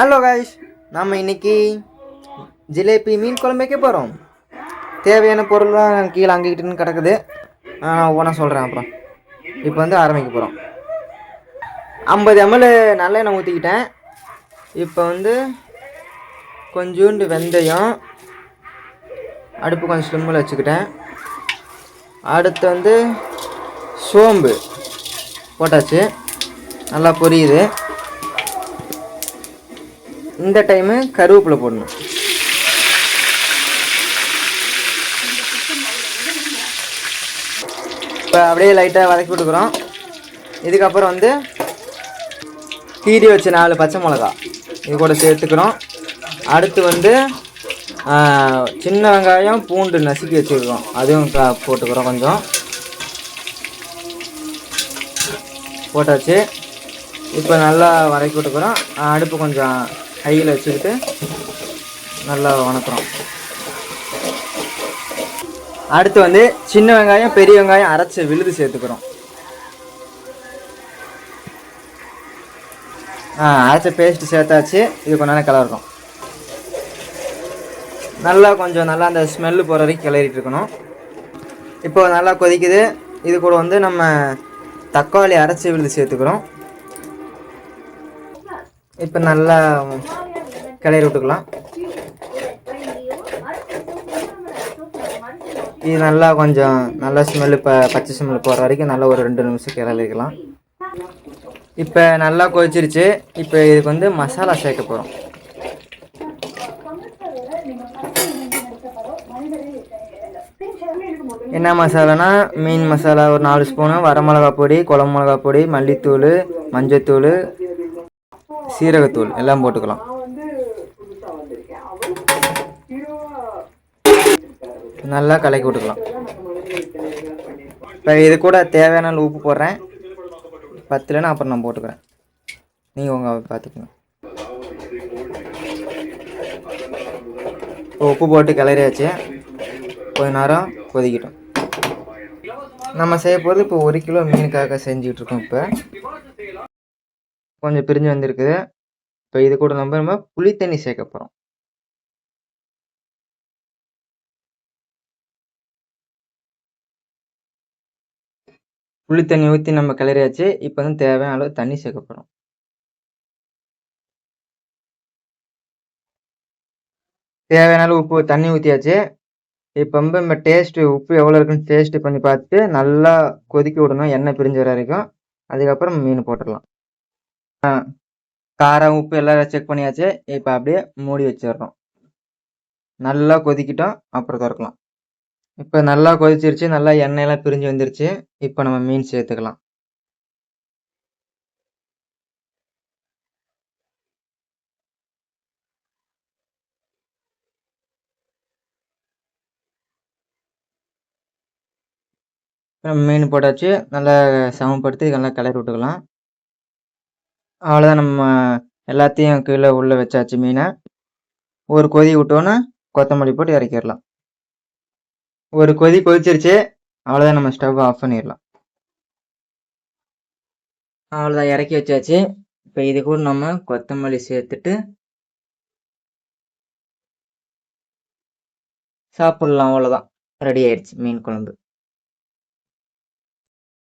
Hello guys, நம்ம இன்னைக்கு ஜிலேபி மீன் குழம்பு வைக்க போகிறோம். தேவையான பொருள்லாம் கீழே அங்கிக்கிட்டுன்னு கிடக்குது. ஒன்றா சொல்கிறேன். அப்புறம் இப்போ வந்து ஆரம்பிக்க போகிறோம். 50 ml நல்லெண்ணெய் ஊற்றிக்கிட்டேன். இப்போ வந்து கொஞ்சோண்டு வெந்தயம், அடுப்பு கொஞ்சம் ஸ்லிம்மில் வச்சுக்கிட்டேன். அடுத்து வந்து சோம்பு போட்டாச்சு, நல்லா பொரியுது. இந்த டைமு கருவேப்பிலை போடணும். இப்போ அப்படியே லைட்டாக வதக்கி விட்டுக்கிறோம். இதுக்கப்புறம் வந்து கீரி வச்ச 4 பச்சை மிளகா இது கூட சேர்த்துக்கிறோம். அடுத்து வந்து சின்ன வெங்காயம், பூண்டு நசுக்கி வச்சுருக்கோம், அதுவும் போட்டுக்கிறோம். கொஞ்சம் போட்டாச்சு. இப்போ நல்லா வதக்கி விட்டுக்கிறோம். அடுப்பு கொஞ்சம் ஹையில் வச்சுக்கிட்டு நல்லா வணக்கிறோம். அடுத்து வந்து சின்ன வெங்காயம், பெரிய வெங்காயம் அரைச்சி விழுது சேர்த்துக்கிறோம். அரைச்ச பேஸ்ட்டு சேர்த்தாச்சு. இது கொஞ்ச நேரம் கிளறணும். நல்லா அந்த ஸ்மெல்லு போகிற வரைக்கும் கிளறிட்டு இருக்கணும். இப்போ நல்லா கொதிக்குது. இது கூட வந்து நம்ம தக்காளி அரைச்சி விழுது சேர்த்துக்கிறோம். இப்போ நல்லா கிளறி விட்டுக்கலாம். இது நல்லா கொஞ்சம் நல்லா ஸ்மெல்லு பச்சை ஸ்மெல் போகிற வரைக்கும் நல்லா ஒரு 2 நிமிஷம் கிளறிக்கலாம். இப்போ நல்லா கொதிச்சிருச்சு. இப்போ இதுக்கு வந்து மசாலா சேர்க்க போகிறோம். என்ன மசாலானா, மீன் மசாலா ஒரு 4 ஸ்பூனு, வரமிளகா பொடி, குழம்பு மிளகா பொடி, மல்லித்தூள், மஞ்சத்தூள், சீரகத்தூள் எல்லாம் போட்டுக்கலாம். நல்லா கலக்கி விட்டுக்கலாம். இப்போ இது கூட தேவையான உப்பு போடுறேன். 10 அப்புறம் நான் போட்டுக்கிறேன். நீங்கள் உங்கள் பார்த்துக்கோங்க. உப்பு போட்டு கிளறியாச்சு. கொஞ்ச நேரம் கொதிக்கிட்டோம். நம்ம செய்ய போகிறது இப்போ 1 கிலோ மீனுக்காக செஞ்சுக்கிட்டு இருக்கோம். இப்போ கொஞ்சம் பிரிஞ்சு வந்திருக்குது. இப்போ இது கூட நம்ம புளி தண்ணி சேர்க்க போகிறோம். புளி தண்ணி ஊற்றி நம்ம கிளறியாச்சு. இப்போ வந்து தேவையான அளவு தண்ணி சேர்க்க போகிறோம். தேவையான அளவு உப்பு தண்ணி ஊற்றியாச்சு. இப்போ வந்து நம்ம டேஸ்ட்டு உப்பு எவ்வளோ இருக்குன்னு டேஸ்ட்டு பண்ணி பார்த்துட்டு நல்லா கொதிக்க விடணும், எண்ணெய் பிரிஞ்சு வர வரைக்கும். அதுக்கப்புறம் மீன் போட்டுடலாம். காரம் உப்பு எல்லாம் செக் பண்ணியாச்சு. இப்போ அப்படியே மூடி வச்சிடறோம். நல்லா கொதிக்கிட்டோம், அப்புறம் திறக்கலாம். இப்போ நல்லா கொதிச்சிருச்சு. நல்லா எண்ணெயெல்லாம் பிரிஞ்சு வந்துருச்சு. இப்போ நம்ம மீன் சேர்த்துக்கலாம். நம்ம மீன் போட்டாச்சு. நல்லா சமப்படுத்தி நல்லா கிளறி விட்டுக்கலாம். அவ்வளோதான், நம்ம எல்லாத்தையும் கீழே உள்ளே வச்சாச்சு மீனை. ஒரு கொதி விட்டோன்னா கொத்தமல்லி போட்டு இறக்கிடலாம். ஒரு கொதி கொதிச்சிருச்சு. அவ்வளோதான், நம்ம ஸ்டவ் ஆஃப் பண்ணிடலாம். அவ்வளோதான், இறக்கி வச்சாச்சு. இப்போ இது கூட நம்ம கொத்தமல்லி சேர்த்துட்டு சாப்பிட்லாம். அவ்வளோதான், ரெடி ஆயிடுச்சு மீன் குழம்பு.